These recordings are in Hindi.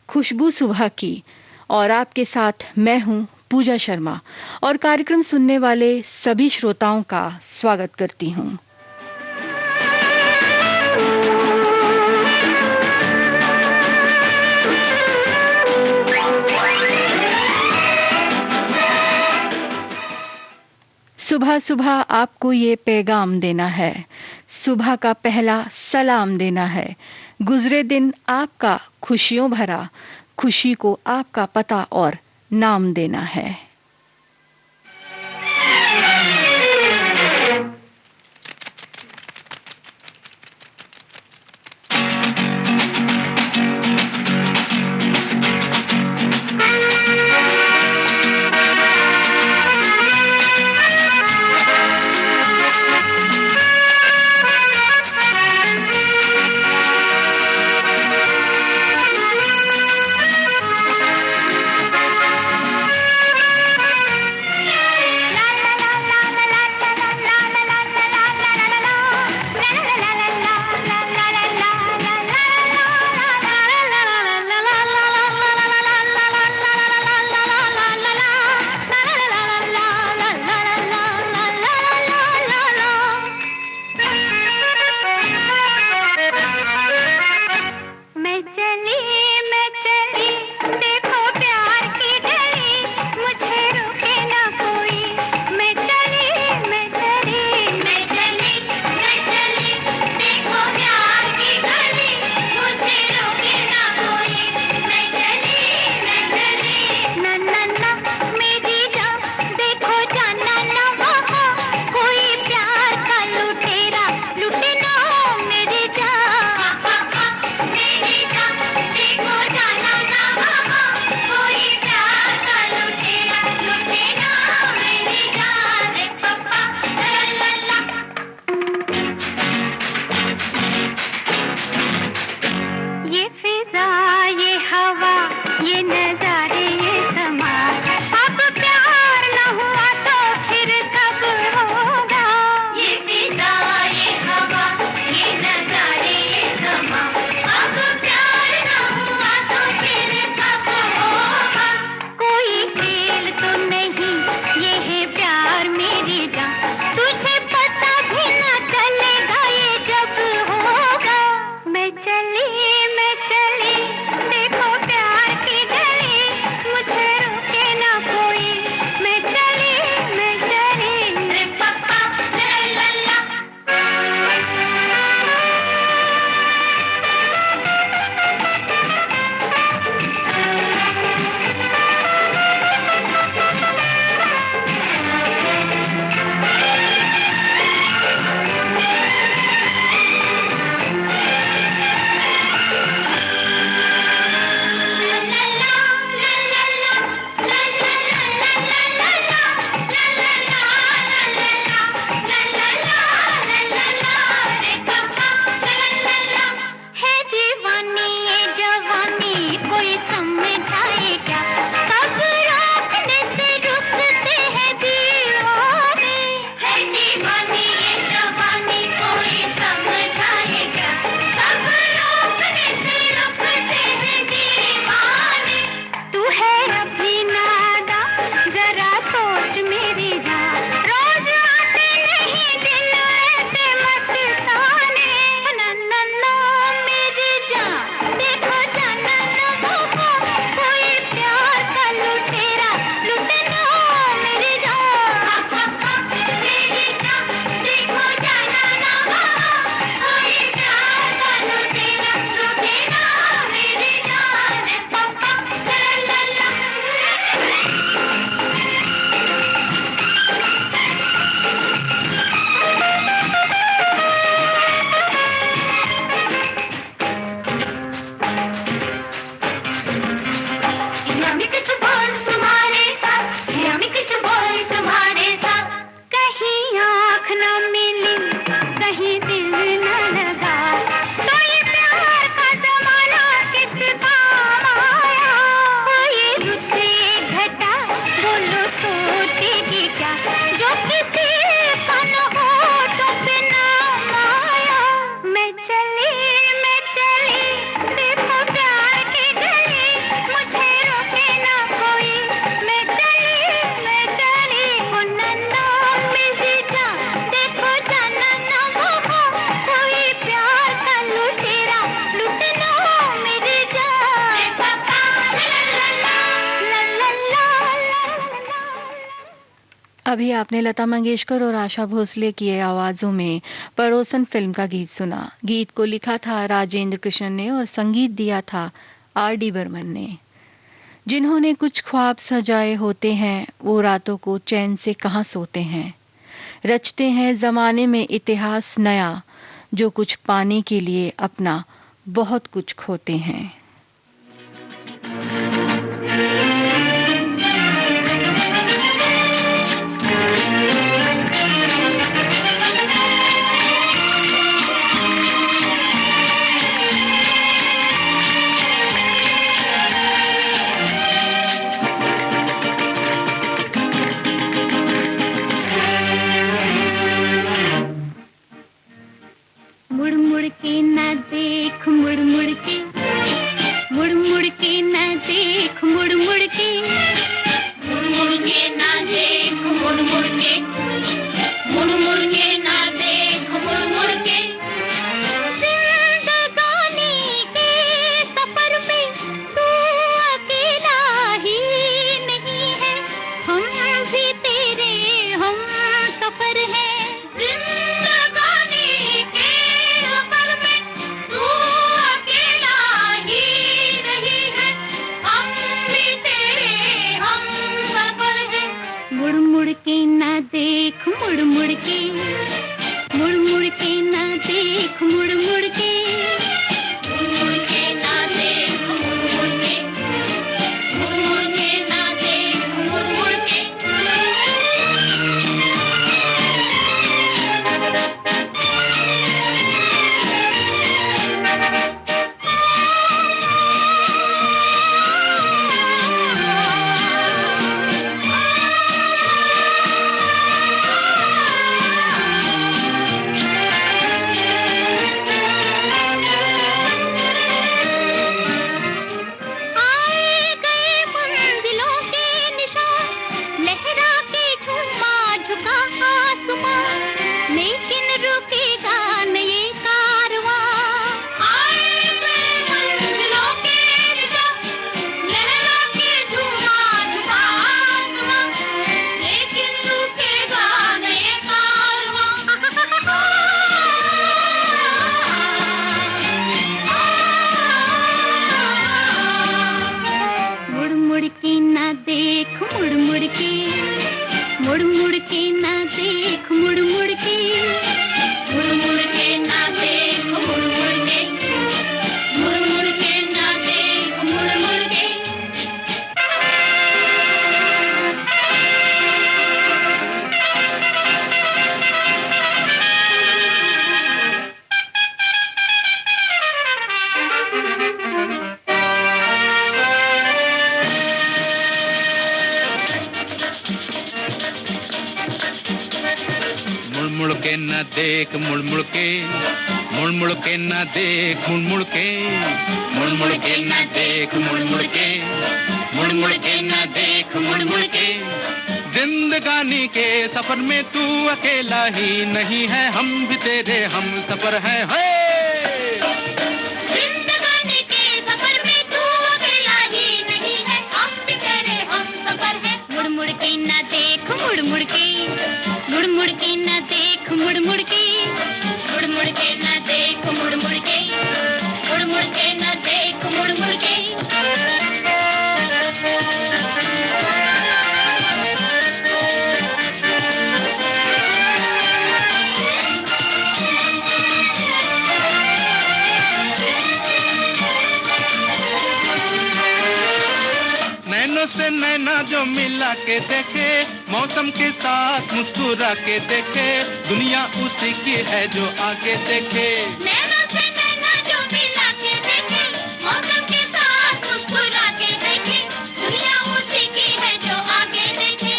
खुशबू सुबह की। और आपके साथ मैं हूं पूजा शर्मा। और कार्यक्रम सुनने वाले सभी श्रोताओं का स्वागत करती हूं। सुबह सुबह आपको ये पैगाम देना है, सुबह का पहला सलाम देना है। गुजरे दिन आपका खुशियों भरा, खुशी को आपका पता और नाम देना है। मैं चली देखो प्यार की गली। अभी आपने लता मंगेशकर और आशा भोसले की आवाज़ों में पड़ोसन फ़िल्म का गीत सुना। गीत को लिखा था राजेंद्र कृष्ण ने और संगीत दिया था आर डी बर्मन ने। जिन्होंने कुछ ख्वाब सजाए होते हैं, वो रातों को चैन से कहाँ सोते हैं। रचते हैं ज़माने में इतिहास नया, जो कुछ पाने के लिए अपना बहुत कुछ खोते हैं। मुड़ मुड़ के न देख, मुड़ मुड़ के, मुड़ मुड़ के न देख, मुड़ मुड़ के, मुड़ मुड़ के न देख, मुड़ मुड़ के, मुड़ मुड़ के न देख, मुड़ मुड़ के। जिंदगानी के सफर में तू अकेला ही नहीं है, हम भी तेरे हम सफर हैं। जिंदगानी के सफर में तू अकेला ही नहीं है, हम भी तेरे हम सफर हैं। मुड़ मुड़ के न देख, मुड़ मुड़ के, मुड़ मुड़ के न देख, मुड़ मुड़ के, मुड़ मुड़ के न देख, मुड़ मुड़ के, मुड़ मुड़ के न देख, मुड़ मुड़ के। आए गए मंजिलों के निशान, लहरा के झूमा झुका आसमां, लेकिन रुकेगा न ये कारवां। आए गए मंजिलों के निशान, लहरा के झूमा झुका आसमां, लेकिन रुकेगा न ये कारवां। मुड़ मुड़ के न देख, मुड़ मुड़ के, मुड़ मुड़ के न देख, मुड़ मुड़ के, मुड़ मुड़ के न देख, मुड़ मुड़ के, मुड़ मुड़ के न देख, मुड़ मुड़ के। मुड़ मुड़ के न देख, मुड़ मुड़ के, मुड़ मुड़ के न देख, मुड़ मुड़ के, मुड़ मुड़ के न देख, मुड़ मुड़ के, मुड़ मुड़ के न देख, मुड़ मुड़ के। जिंदगानी के सफर में तू अकेला ही नहीं है, हम भी तेरे हम सफर हैं। जिंदगानी के सफर में तू अकेला ही नहीं है, हम भी तेरे हम सफर हैं। मुड़ मुड़ के न देख, मुड़ मुड़ के, मुड़ मुड़ के न देख, मुड़ मुड़ के, मुड़ मुड़ के न देख, मुड़ मुड़ के, मुड़ मुड़ के न देख, मुड़ मुड़ के। नैनों से नैना जो मिला के देखे, मौसम के साथ मुस्कुरा के देखे, दुनिया उसी की है जो आगे देखे। नैना से नैना जो मिला के देखे, मौसम के साथ मुस्कुरा के देखे, दुनिया उसी की है जो आगे देखे।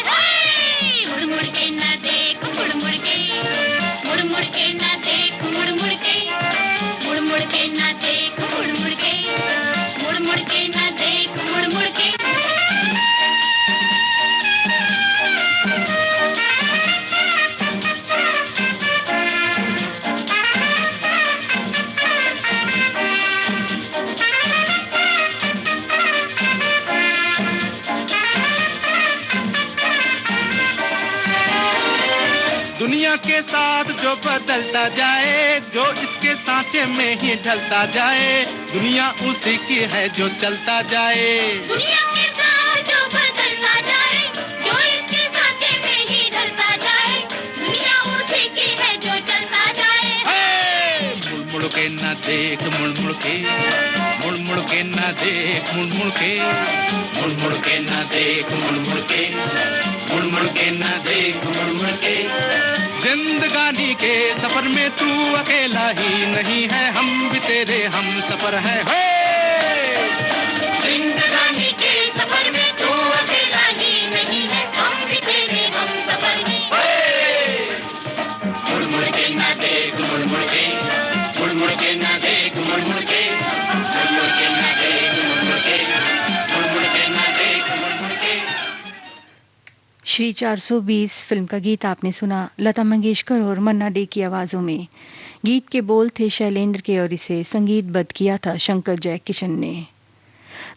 मुड़ मुड़ के न देख, मुड़ मुड़ के, मुड़ मुड़ के न देख, मुड़ मुड़ के, मुड़ मुड़ के न देख, मुड़ मुड़ के, मुड़ मुड़ के न देख, मुड़ मुड़ के। दुनिया के साथ जो बदलता जाए, जो इसके सांचे में ही ढलता जाए, दुनिया उसी की है जो चलता जाए। दुनिया के साथ जो बदलता जाए, जो इसके सांचे में ही ढलता जाए, दुनिया उसी की है जो चलता जाए। मुड़ मुड़ के ना देख, मुड़ मुड़ के, मुड़ मुड़ के ना देख, मुड़ मुड़ के, मुड़ मुड़ के ना देख, मुड़ मुड़ के, मुड़ मुड़ के ना देख, मुड़ मुड़ के। जिंदगानी के सफर में तू अकेला ही नहीं है, हम भी तेरे हम सफर है। जिंदगानी के सफर में तू अकेला ही नहीं है, हम भी तेरे हम सफर हैं। मुड़ मुड़ के ना देख, मुड़ मुड़ के, मुड़ मुड़ के ना देख, मुड़ मुड़ के, मुड़ मुड़ के ना देख, मुड़ मुड़ के, मुड़ मुड़ के ना देख, मुड़ मुड़ के। श्री 420 फिल्म का गीत आपने सुना लता मंगेशकर और मन्ना डे की आवाजों में। गीत के बोल थे शैलेंद्र के और इसे संगीतबद्ध किया था शंकर जयकिशन ने।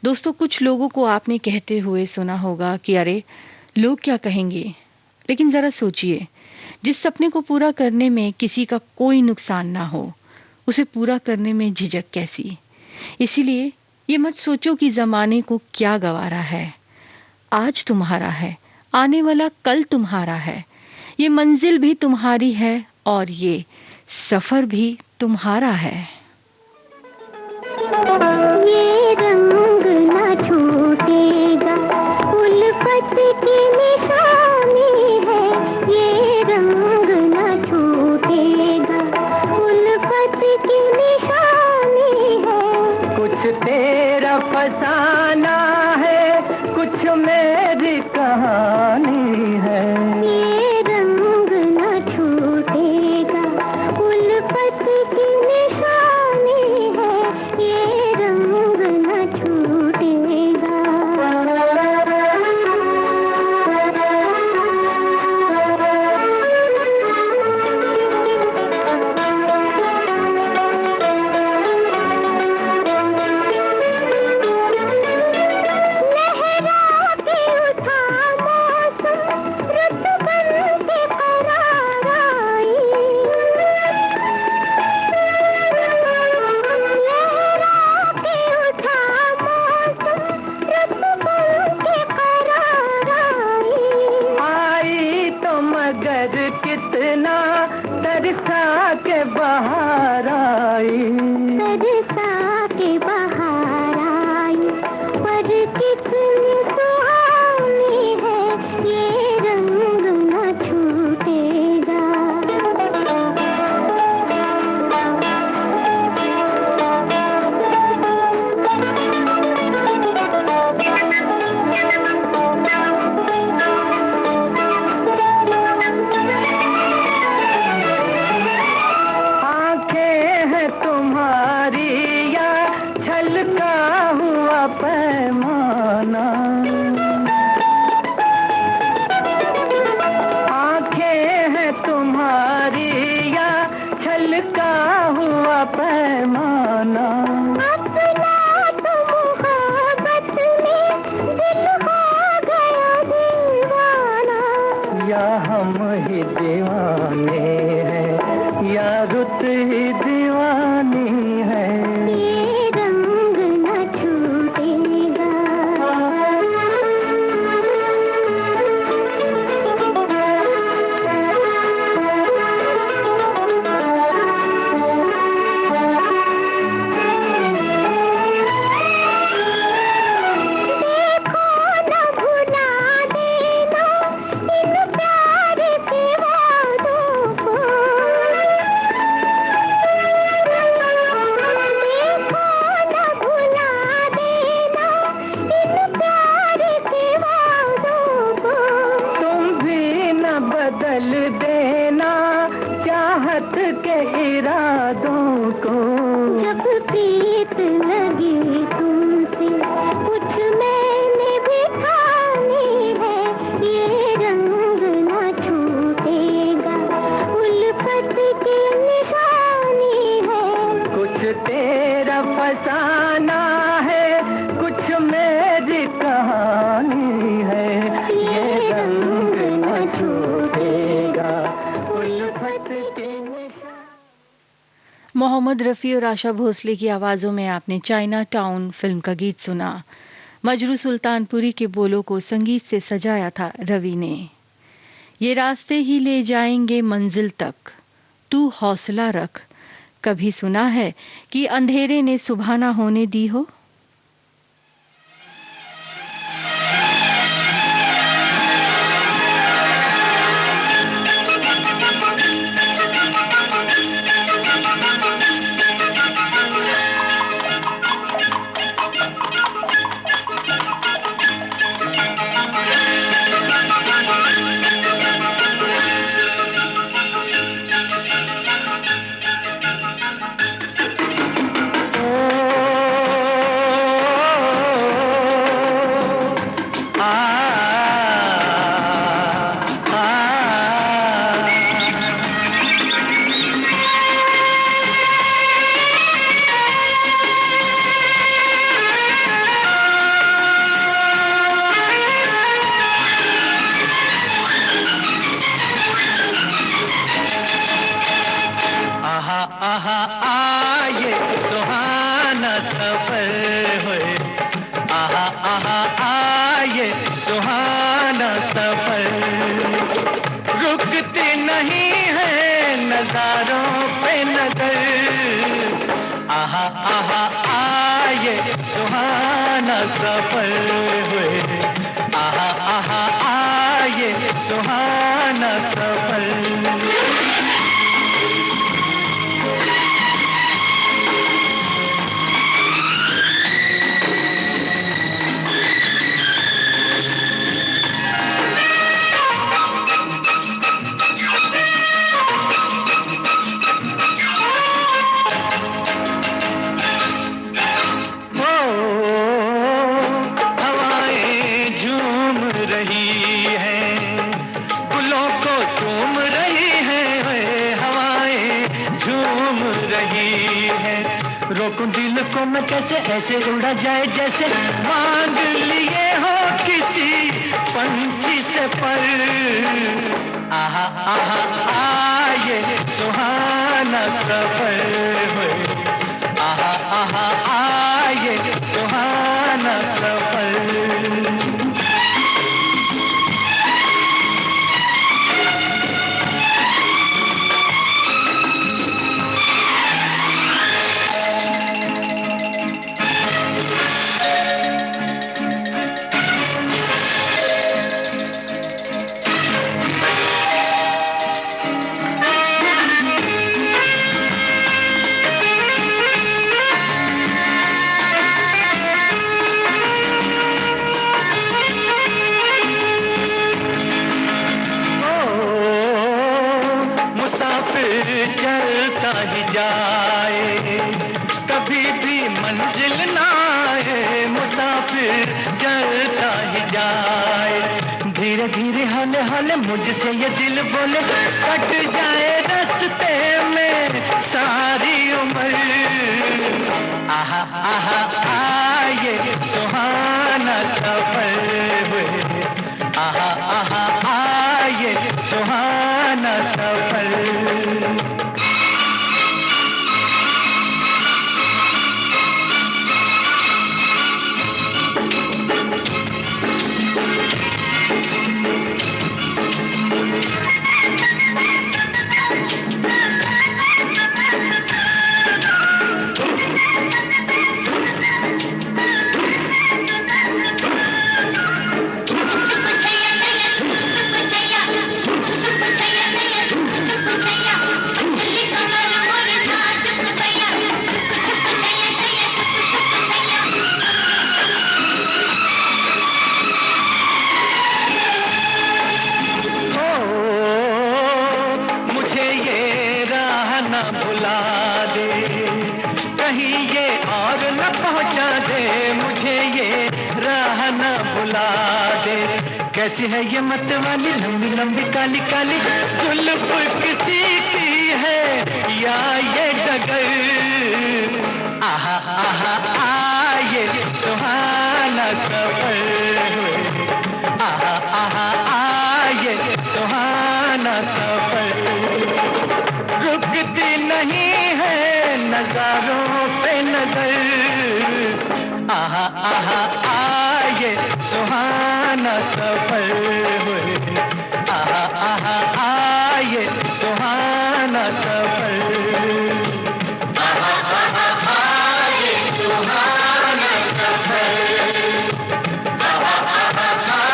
दोस्तों, कुछ लोगों को आपने कहते हुए सुना होगा कि अरे लोग क्या कहेंगे, लेकिन जरा सोचिए, जिस सपने को पूरा करने में किसी का कोई नुकसान ना हो, उसे पूरा करने में झिझक कैसी। इसीलिए ये मत सोचो कि जमाने को क्या गवारा है। आज तुम्हारा है, आने वाला कल तुम्हारा है, ये मंजिल भी तुम्हारी है और ये सफर भी तुम्हारा है। ये रंग न छूटेगा, उल्फत की निशानी है। ये रंग न छूटेगा, उल्फत की निशानी है। कुछ तेरा फसाना है, कुछ मेरी कहानी है। ये रंग न छूटेगा, उल्फत की निशानी है। ये रंग न छूटेगा। कितना तरसा के बाहर आई, तरसा के बाहर आई, पर कितनी सुहानी है। ये रंग न छूटेगा। पैमाना मोहम्मद रफ़ी और आशा भोसले की आवाज़ों में आपने चाइना टाउन फिल्म का गीत सुना। मजरू सुल्तानपुरी के बोलों को संगीत से सजाया था रवि ने। ये रास्ते ही ले जाएंगे मंजिल तक, तू हौसला रख। कभी सुना है कि अंधेरे ने सुबह ना होने दी हो? रोकूं दिल को मैं कैसे, ऐसे उड़ा जाए जैसे मांग लिए हो किसी पंछी से पर। आहा आहा आये सुहाना सफर होए, आहा आहा आये सुहाना सफर। चलता ही जाए कभी भी मंजिल ना आए, मुसाफिर चलता ही जाए। धीरे धीरे हौले हौले मुझसे ये दिल बोले, कट जाए रास्ते में सारी उम्र। आहा आहा आये सुहाना सफर हुए, आहा आहा आये सुहाना सफर। कैसी है ये मत वाली लंबी लंबी काली काली जुल्फ किसी की है या ये डगर। आहा आहा आये सुहाना सफर हुए, आहा आहा आये सुहाना सफर। रुकती नहीं है सुहाना सफर हुए, आहा आहा आ ये सुहाना सफर, आहा आहा आ ये सुहाना सफर, आहा आहा आ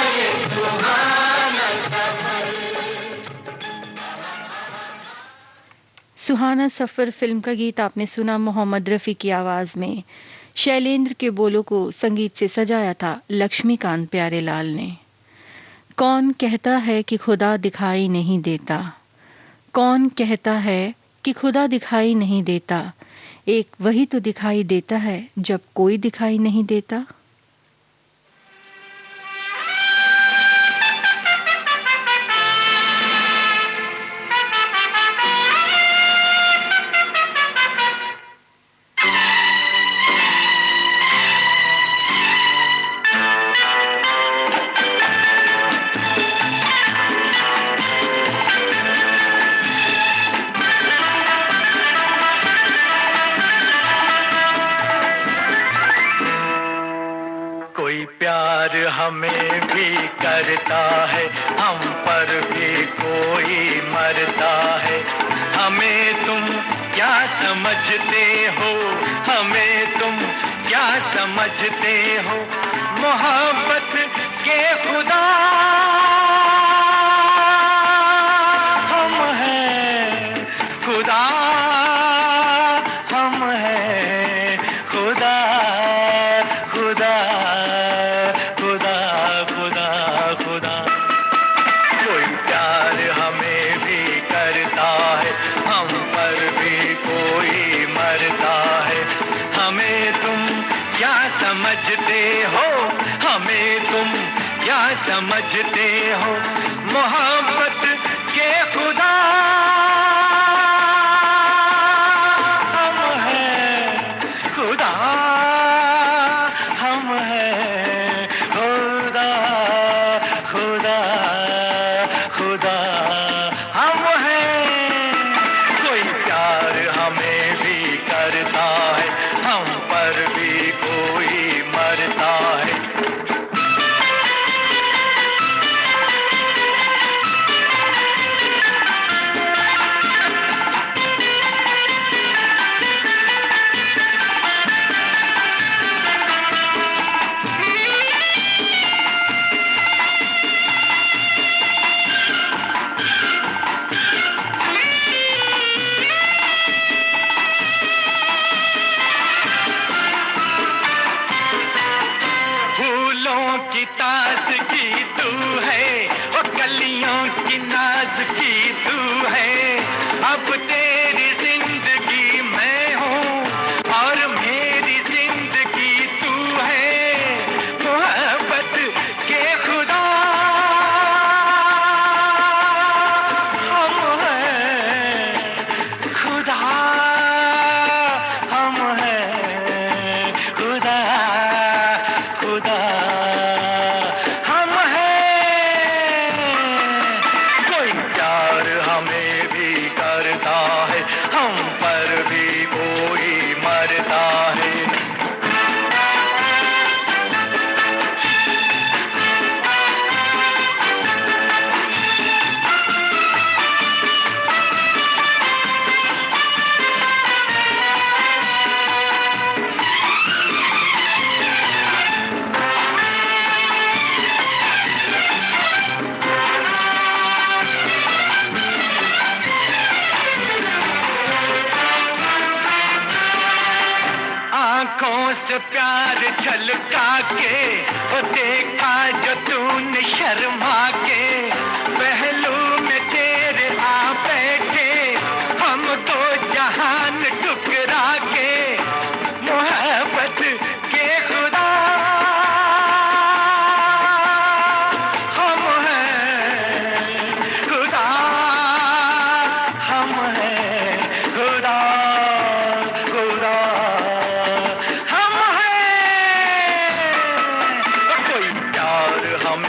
ये सुहाना सफर। सुहाना सफर फिल्म का गीत आपने सुना मोहम्मद रफी की आवाज में। शैलेंद्र के बोलों को संगीत से सजाया था लक्ष्मीकांत प्यारेलाल ने। कौन कहता है कि खुदा दिखाई नहीं देता, कौन कहता है कि खुदा दिखाई नहीं देता, एक वही तो दिखाई देता है जब कोई दिखाई नहीं देता। प्यार हमें भी करता है, हम पर भी कोई मरता है। हमें तुम क्या समझते हो, हमें तुम क्या समझते हो, मोहब्बत के खुदा हम हैं, खुदा हम हैं, खुदा खुदा खुदा खुदा खुदा। कोई प्यार हमें भी करता है, हम पर भी कोई मरता है। हमें तुम क्या समझते हो, हमें तुम क्या समझते हो, मोहब्बत के खुदा हम हैं, खुदा हम हैं, खुदा खुदा खुदा हम हैं। कोई प्यार हमें भी करता है, हम पर भी कोई मरता है। की ताज़गी तू है, वो कलियों की नाज़गी तू है। अब तेरी जिंदगी मैं हूँ और मेरी जिंदगी तू है। मोहब्बत के खुदा हम हैं, खुदा हम हैं, खुदा खुदा हम हैं। कोई प्यार हमें भी करता है, हम पर भी कोई मरता है। आँखों से प्यार झलका के वो देखा जो तूने शर्मा के, पहलू में तेरे आ बैठे हम तो जहान ठुकरा के। मोहब्बत के खुदा हम हैं, खुदा हम हैं, खुदा खुदा हम हैं। कोई प्यार हमें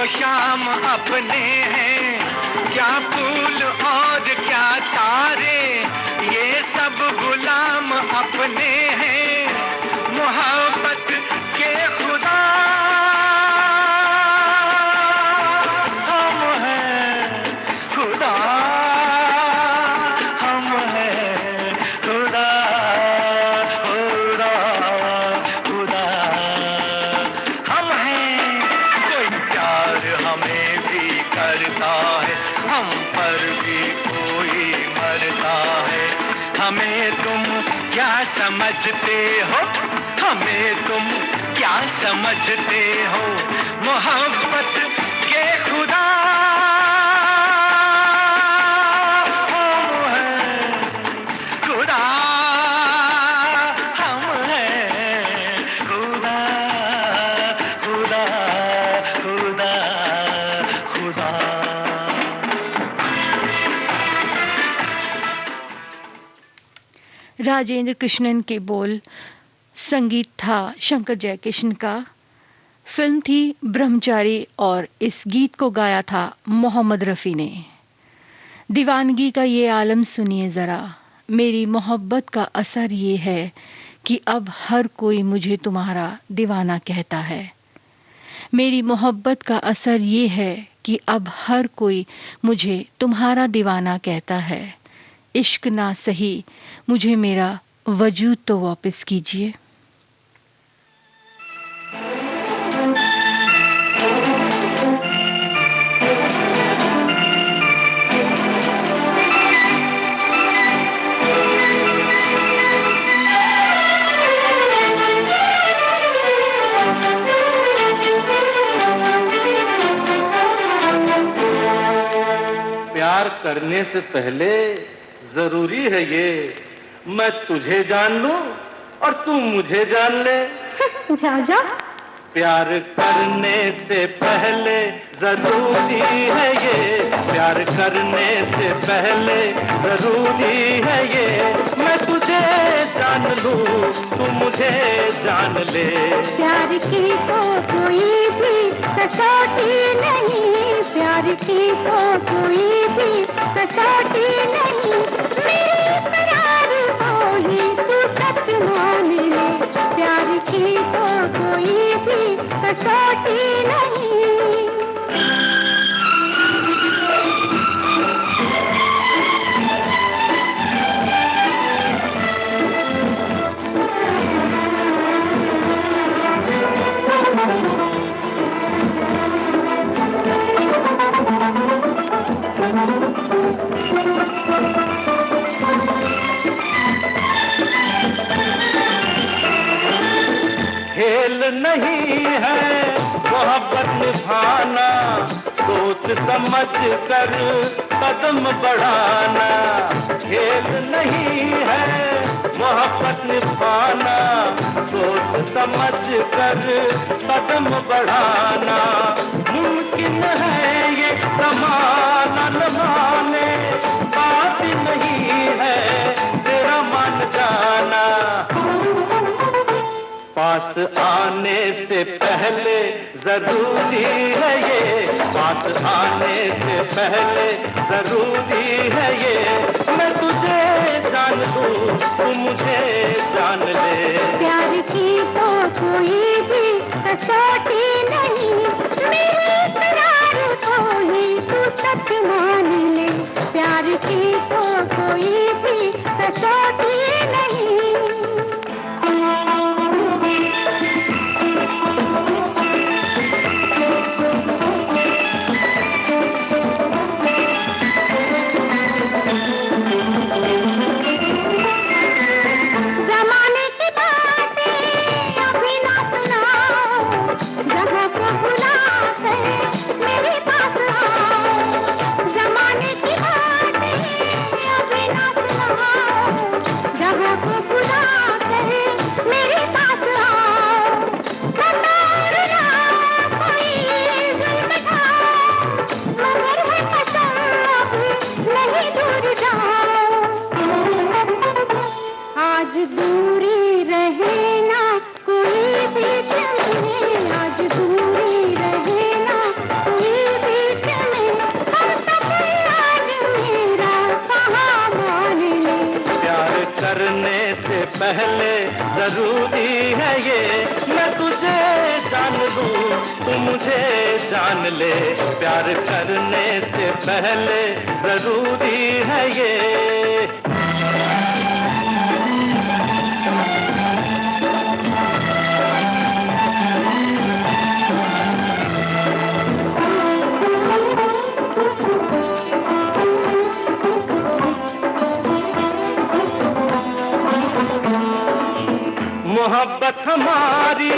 शाम अपने हैं, क्या फूल और क्या तारे, ये सब गुलाम अपने हैं, मोहब्बत के खुदा हम हैं, खुदा हम हैं, खुदा खुदा खुदा हम हैं। कोई प्यार हमें भी करता है, हम पर भी कोई मरता है। हमें तुम क्या समझते हो, हमें तुम क्या समझते हो, मोहब्बत के खुदा हम हैं, खुदा हम हैं, खुदा खुदा खुदा खुदा। राजेंद्र कृष्णन के बोल, संगीत था शंकर जयकिशन का, फिल्म थी ब्रह्मचारी और इस गीत को गाया था मोहम्मद रफ़ी ने। दीवानगी का ये आलम सुनिए ज़रा, मेरी मोहब्बत का असर ये है कि अब हर कोई मुझे तुम्हारा दीवाना कहता है। मेरी मोहब्बत का असर ये है कि अब हर कोई मुझे तुम्हारा दीवाना कहता है। इश्क ना सही, मुझे मेरा वजूद तो वापस कीजिए। प्यार करने से पहले जरूरी है ये, मैं तुझे जान लूं और तू मुझे जान ले। जा जा। प्यार करने से पहले जरूरी है ये, प्यार करने से पहले जरूरी है ये, मैं तुझे जान लूं तू मुझे जान ले। प्यार की तो कोई भी कसौटी नहीं, प्यार की तो कोई भी कसौटी नहीं, मेरे प्यार को ही तू सच मान ले। प्यार की तो कोई भी कसौटी नहीं। खेल नहीं है मोहब्बत निभाना, सोच समझ कर कदम बढ़ाना। खेल नहीं है मोहब्बत निभाना, सोच समझ कर कदम बढ़ाना। मुमकिन है ये ज़माना न माने, बात नहीं है तेरा मान जाना। पास आने से पहले जरूरी है ये, पास आने से पहले जरूरी है ये, मैं तुझे जान लूं तू मुझे जान ले। प्यार की तो कोई भी कसौटी नहीं, मेरे करार को ही तू सच मान ले। प्यार की तो कोई भी कसौटी नहीं। जहाँ को पहले जरूरी है ये, मैं तुझे जान लूं तू मुझे जान ले, प्यार करने से पहले जरूरी है ये। मोहब्बत हमारी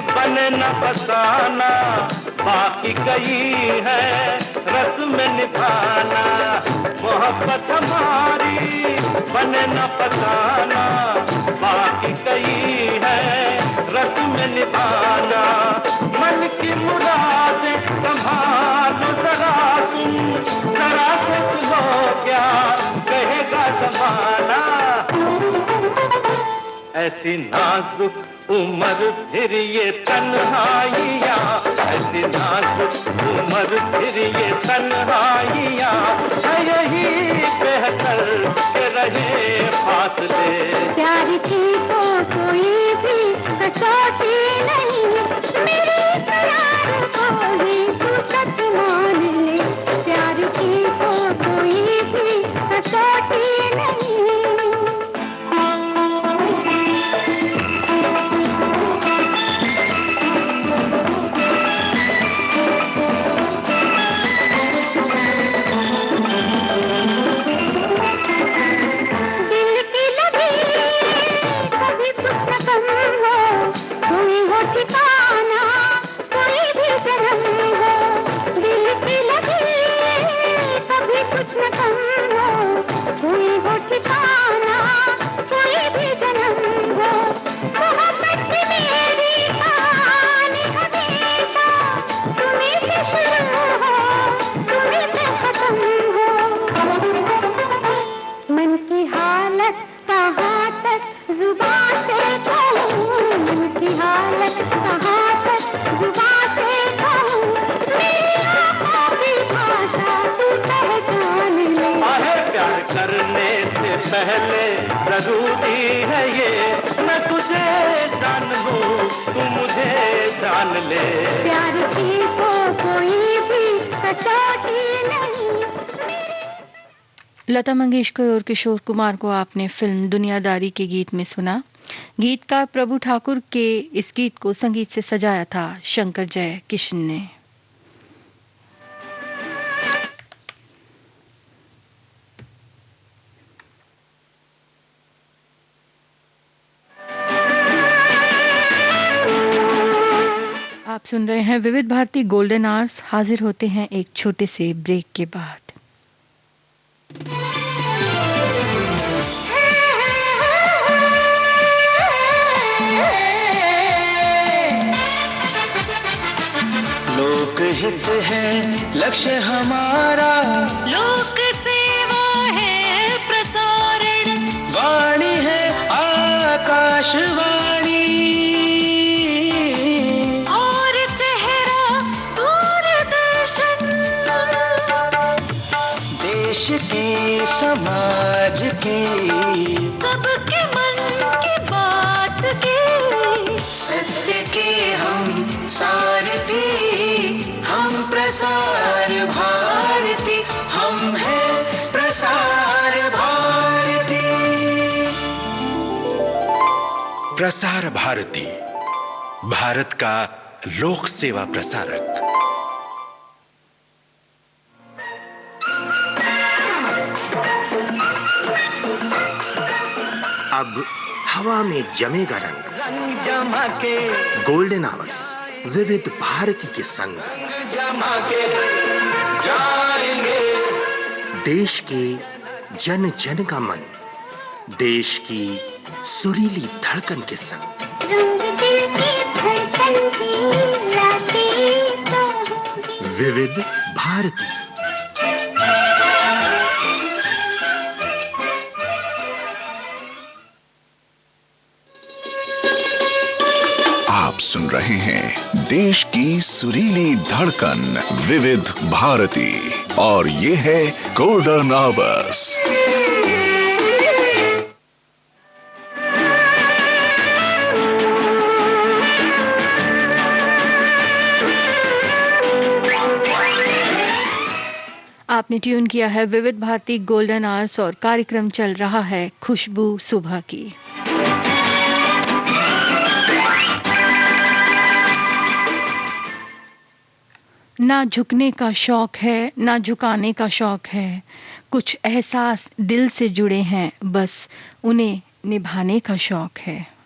बने न फसाना, बाकी कई है रस्म निभाना। मोहब्बत हमारी बने न फसाना, बाकी कई है रस्म निभाना। मन की मुरादें संभालो जरा तुम, जरा से सुनो क्या कहेगा ज़माना। ऐसी नाजुक उम्र फिर ये तन्हाइयाँ, ऐसी नाजुक उम्र फिर ये तन्हाइयाँ, है यही बेहतर के रहे फासले। प्यार की तो कोई भी कसौटी नहीं, मेरे प्यार को ही तू सच मान ले। प्यार की तो कोई भी कसौटी नहीं। पहले जरूरी है ये, मैं तुझे जान लूं तू मुझे जान ले। प्यार की तो कोई भी कसौटी नहीं। लता मंगेशकर और किशोर कुमार को आपने फिल्म दुनियादारी के गीत में सुना। गीतकार प्रभु ठाकुर के इस गीत को संगीत से सजाया था शंकर जय किशन ने। आप सुन रहे हैं विविध भारती गोल्डन आवर्स। हाजिर होते हैं एक छोटे से ब्रेक के बाद। लोकहित है लक्ष्य हमारा, लोक सेवा है प्रसारण, वाणी है आकाशवाणी, और चेहरा दूरदर्शन। देश की समाज की सबके मन की बात की, सत्य के हम सारथी, हम प्रसार भारती, हम हैं प्रसार भारती। प्रसार भारती, भारत का लोक सेवा प्रसारक। अब हवा में जमेगा रंग, रंग जमा के गोल्डन आवर्स विविध भारती के संग, जमा के जाएंगे। देश के जन जन का मन, देश की सुरीली धड़कन के संग। रंग दिल की धड़कन की रातें तो होंगी। विविध भारती। आप सुन रहे हैं देश की सुरीली धड़कन विविध भारती, और ये है गोल्डन आवर्स। आपने ट्यून किया है विविध भारती गोल्डन आवर्स और कार्यक्रम चल रहा है खुशबू सुबह की। ना झुकने का शौक है ना झुकाने का शौक है, कुछ एहसास दिल से जुड़े हैं, बस उन्हें निभाने का शौक है।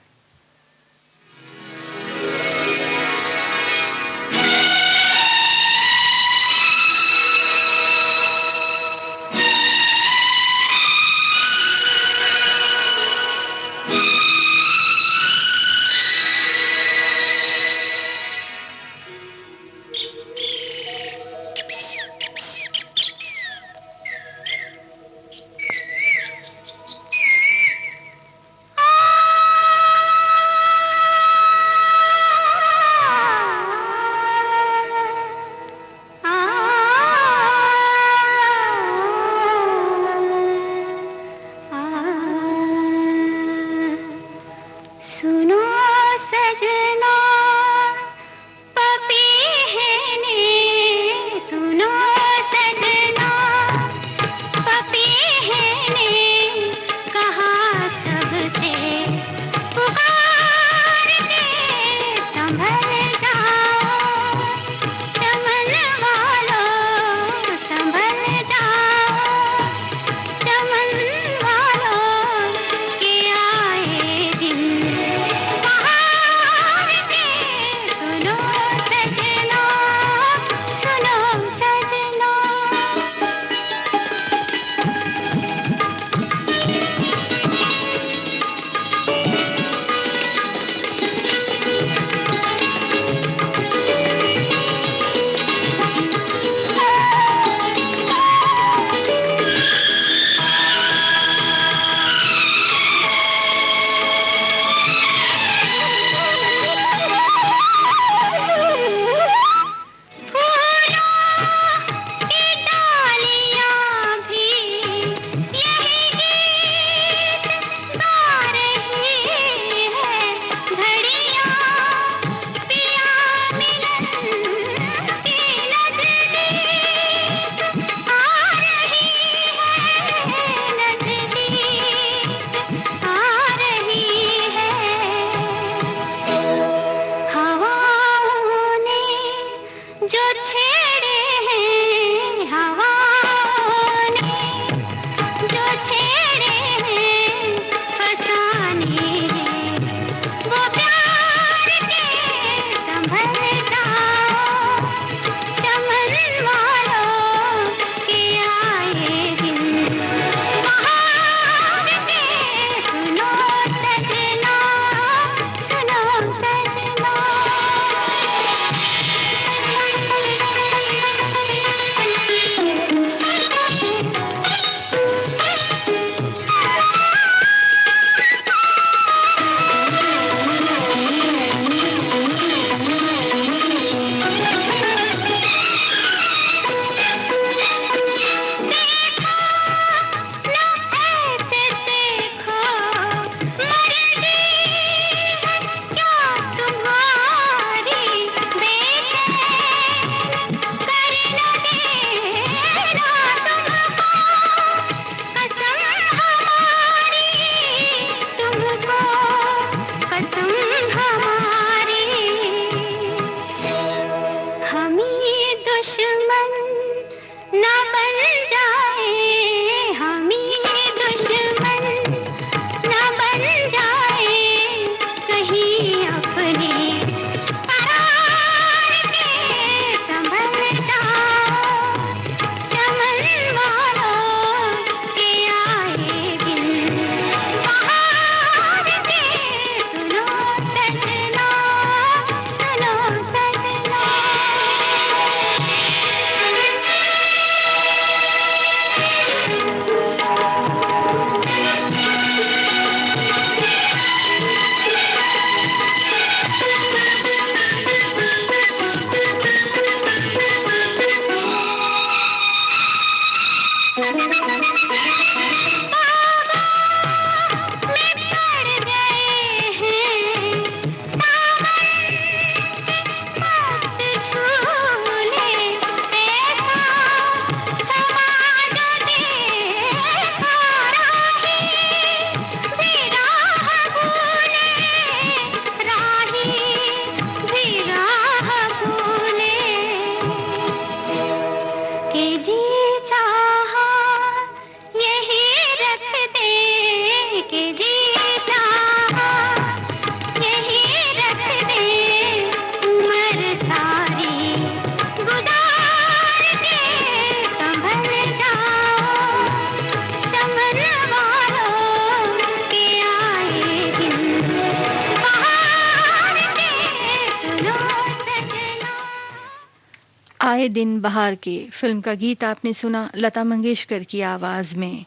आए दिन बहार के फिल्म का गीत आपने सुना लता मंगेशकर की आवाज में।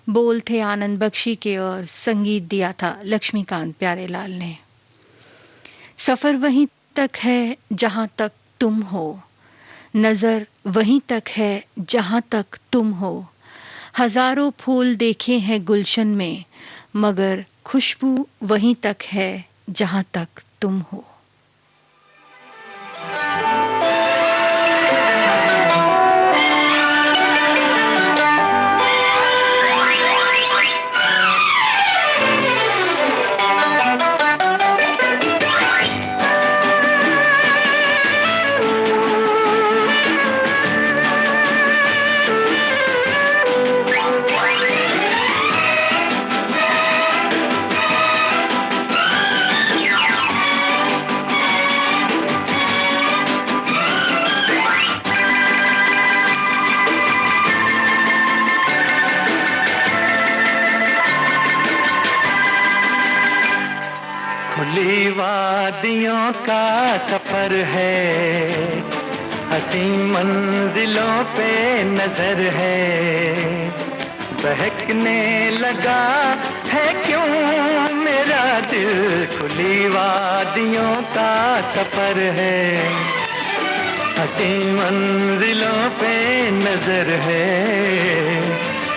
बोल थे आनंद बख्शी के और संगीत दिया था लक्ष्मीकांत प्यारेलाल ने। सफर वहीं तक है जहां तक तुम हो, नजर वहीं तक है जहां तक तुम हो। हजारों फूल देखे हैं गुलशन में, मगर खुशबू वहीं तक है जहां तक तुम हो। खुली वादियों का सफर है, हंसी मंजिलों पे नजर है। बहकने लगा है क्यों मेरा दिल, खुली वादियों का सफर है। हंसी मंजिलों पे नजर है,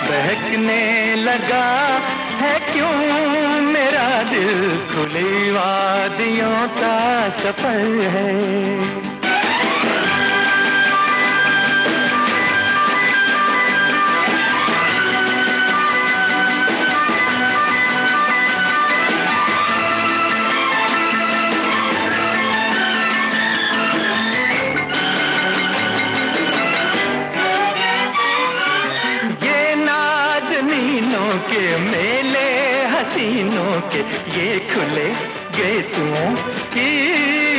बहकने लगा है क्यों मेरा दिल, खुली वादियों का सफर है। हसीनों के ये खुले गेसुओं की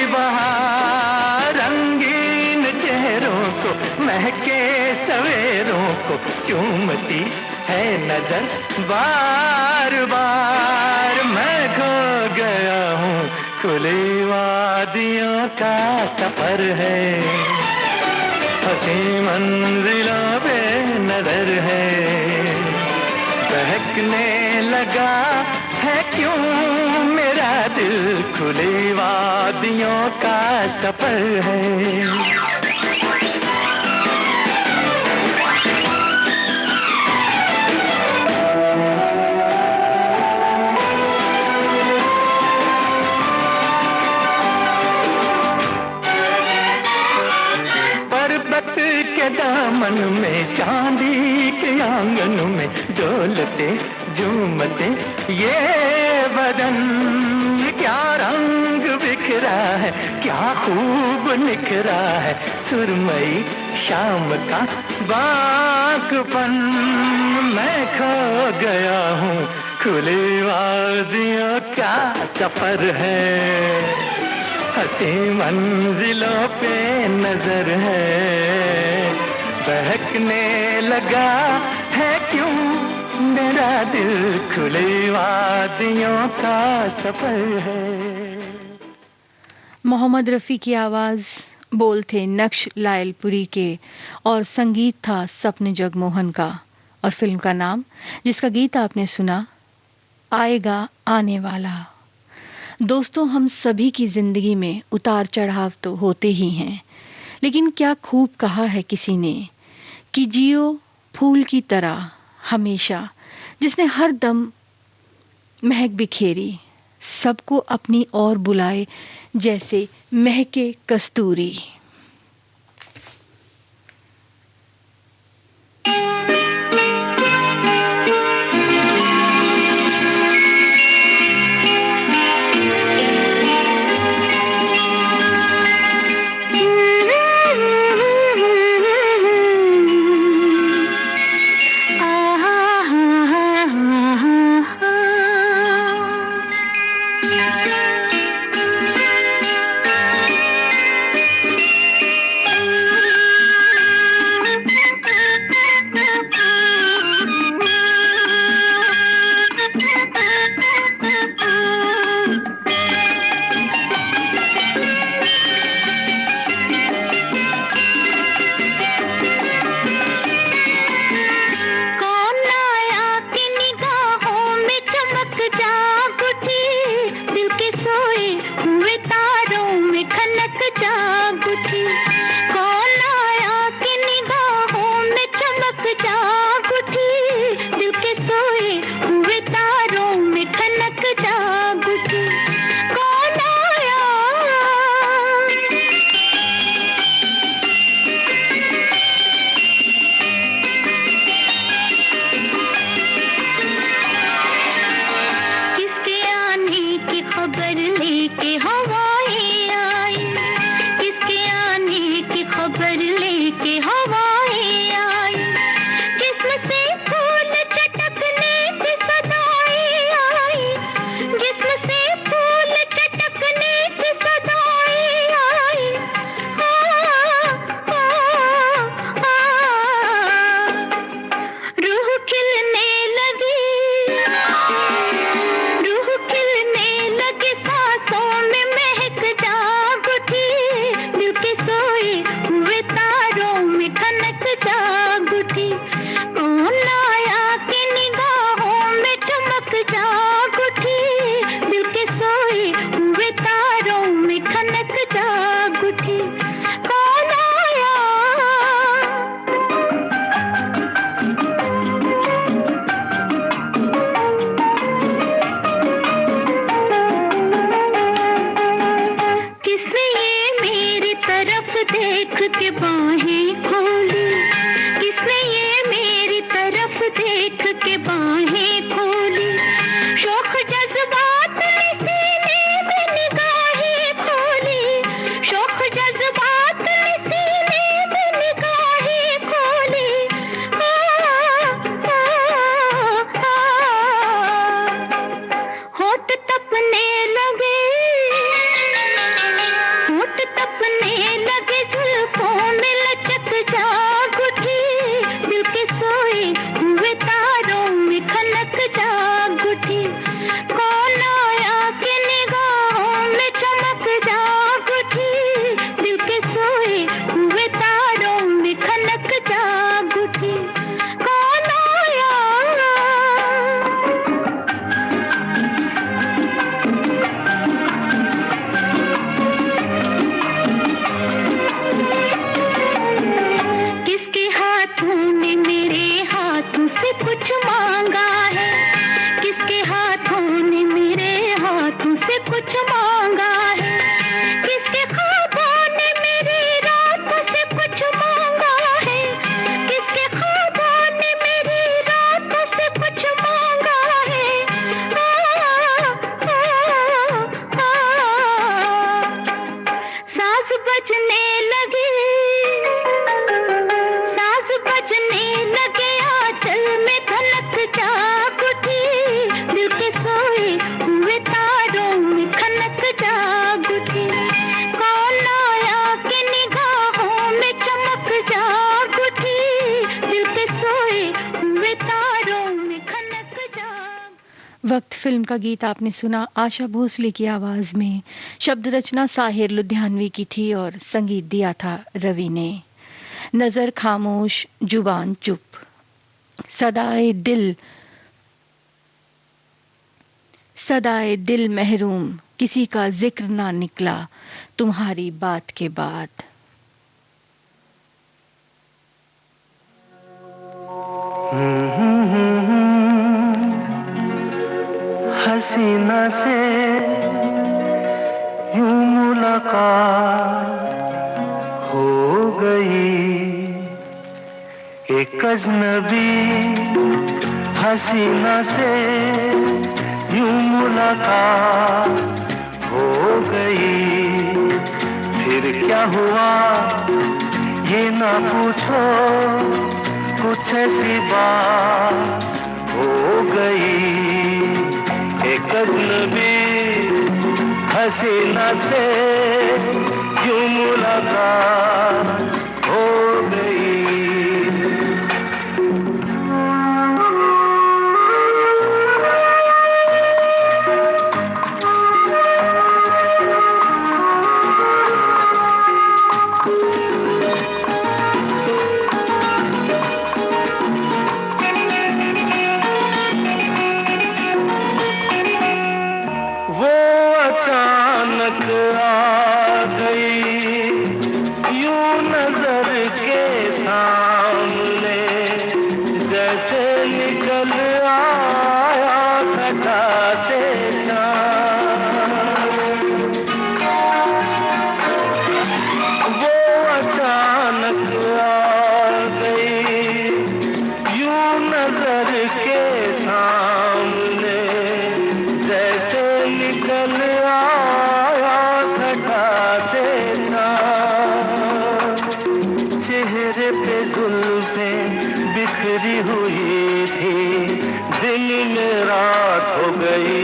बहार, रंगीन चेहरों को महके सवेरों को चूमती है नजर बार बार। मैं खो गया हूँ, खुली वादियों का सफर है। हंसी मंजिलों पे नजर है, बहकने लगा है क्यों मेरा दिल, खुली वादियों का सफर है। के दामन में चांदी के आंगन में डोलते झूमते ये बदन, क्या रंग बिखरा है, क्या खूब निखरा है सुरमई शाम का बागपन। मैं खो गया हूँ, खुली वादियों का सफर है। हंसी मंजिलों पे नजर है, बहकने लगा है क्यों मेरा दिल, खुली वादियों का सफर है। मोहम्मद रफ़ी की आवाज, बोल थे नक्श लायलपुरी के और संगीत था सपने जगमोहन का। और फिल्म का नाम जिसका गीत आपने सुना, आएगा आने वाला। दोस्तों, हम सभी की जिंदगी में उतार चढ़ाव तो होते ही हैं, लेकिन क्या खूब कहा है किसी ने कि जियो फूल की तरह हमेशा, जिसने हर दम महक बिखेरी, सबको अपनी ओर बुलाए जैसे महके कस्तूरी। देख के बाहें खोली, शौक जज्बात ने सीने में निगाहें खोली, शौक जज्बात ने सीने में निगाहें खोली। होठ तपने लगे, होठ तपने लगे, जुल्फों में लचक जाग उठी, दिल के सोए हुए तारों में खनक जाग उठी। कौन आया कि निगाहों में चमक जाग उठी, दिल के सोए हुए तारों में खनक जाग उठी। कौन आया? किसके हाथों ने मेरे हाथों से कुछ मांगा है, किसके हाथों ने मेरे हाथों से कुछ मांगा है, किसके ख्वाबों ने मेरी रातों से कुछ मांगा है, किसके ख्वाबों ने मेरी रातों से कुछ मांगा है। साज बजने लगे, साज बजने लगे, आंचल में धनक जाग उठी, दिल के सोए हुए तारों में खनक जाग उठी। कौन आया कि निगाहों में चमक जाग उठी, दिल के सोए हुए तारों में खनक जाग। वक्त फिल्म का गीत आपने सुना आशा भोसले की आवाज में। शब्द रचना साहिर लुधियानवी की थी और संगीत दिया था रवि ने। नजर खामोश, जुबान चुप, सदाए दिल महरूम, किसी का जिक्र ना निकला तुम्हारी बात के बाद। हसीना से यूं मुलाकात हो गई, एक अजनबी हसीना से यूं मुलाकात हो गई। फिर क्या हुआ ये ना पूछो, कुछ ऐसी बात हो गई। एक अजनबी हसीना से यूं मुलाकात हो गई। अचानक आ गई यूं नजर के सामने, जैसे निकल आया घटा से चाँद। वो अचानक आ गई यूं नजर के सामने, जैसे निकल आया घटा से चाँद। चेहरे पे जुल्फें बिखरी हुई थी, दिन में रात हो गई।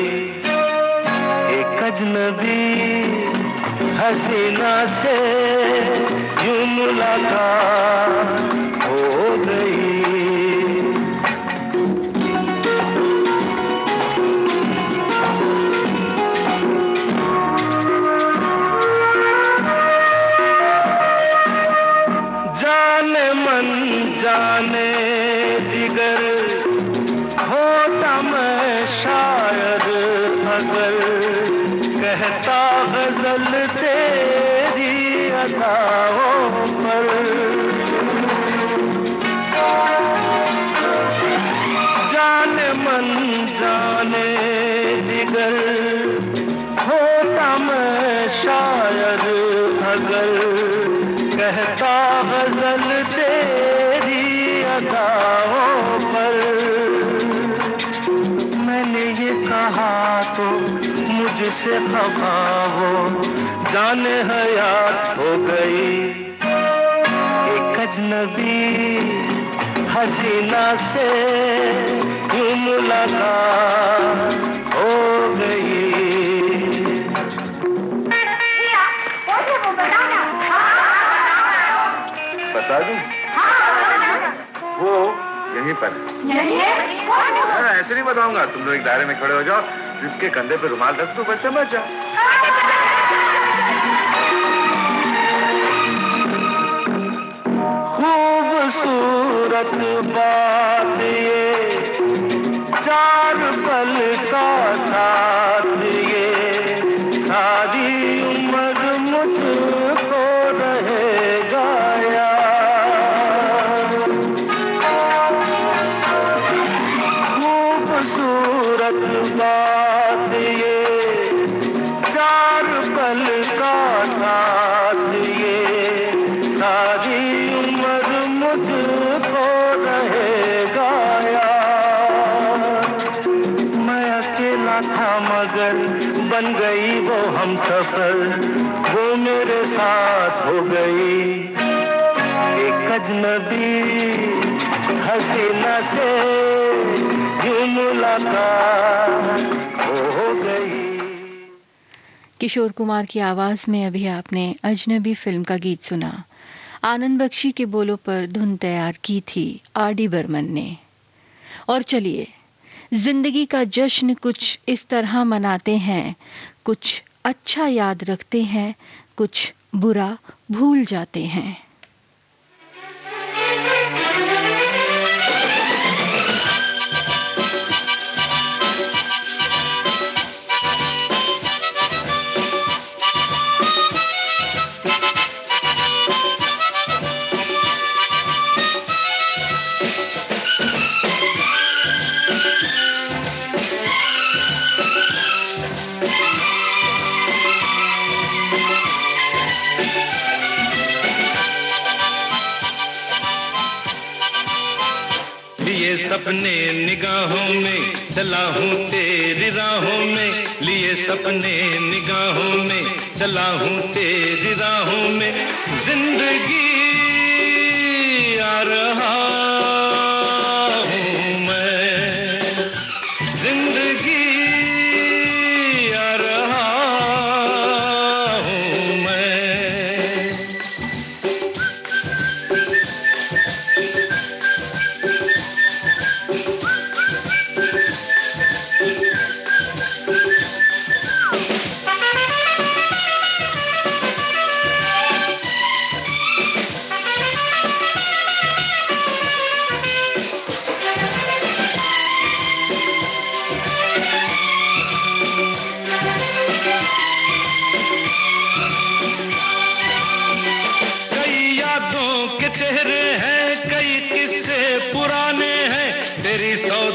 एक अजनबी हसीना से यूं मुलाकात हो गई। जाने मन जाने जिगर होता मैं शायर अगर, कहता गजल तेरी अदाओं पर। जाने मन जाने जिगर होता मैं शायर अगर, कहता गजल तेरी अदाओं पर। से खफा वो जाने हयात हो गई। एक अजनबी हसीना से यूं मुलाकात हो गई। बता दूं? वो यहीं पर है। ऐसे नहीं बताऊंगा, तुम लोग एक दायरे में खड़े हो जाओ, जिसके कंधे पे रुमाल रख दो, बस समझ जाओ। खूबसूरत बात ये, चार पल का साथ ये, सारी उम्र मुझको रहेगा यार। खूबसूरत बात ये, चार पल का साथ ये, सारी उम्र मुझको रहेगा यार। मैं अकेला था मगर बन गई वो हमसफर, वो मेरे साथ हो गई। एक अजनबी हसीना से यूं मुलाकात हो गई। किशोर कुमार की आवाज में अभी आपने अजनबी फिल्म का गीत सुना। आनंद बख्शी के बोलों पर धुन तैयार की थी आर.डी. बर्मन ने। और चलिए, जिंदगी का जश्न कुछ इस तरह मनाते हैं, कुछ अच्छा याद रखते हैं, कुछ बुरा भूल जाते हैं। लिए सपने निगाहों में चला हूँ तेरी राहों में, लिए सपने निगाहों में चला हूँ तेरी राहों में, जिंदगी आ रहा हूँ मैं, जिंदगी आ रहा हूँ मैं।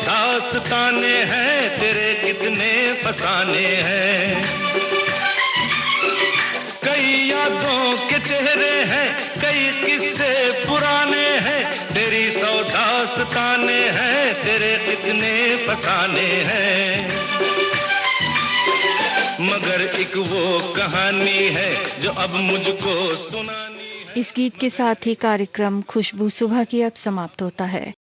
दास्ताने हैं तेरे कितने फसाने हैं, कई यादों के चेहरे हैं, कई किस्से पुराने हैं, तेरी सौ दास्ताने हैं तेरे कितने फसाने हैं। मगर एक वो कहानी है जो अब मुझको सुनानी है। इस गीत के साथ ही कार्यक्रम खुशबू सुबह की अब समाप्त होता है।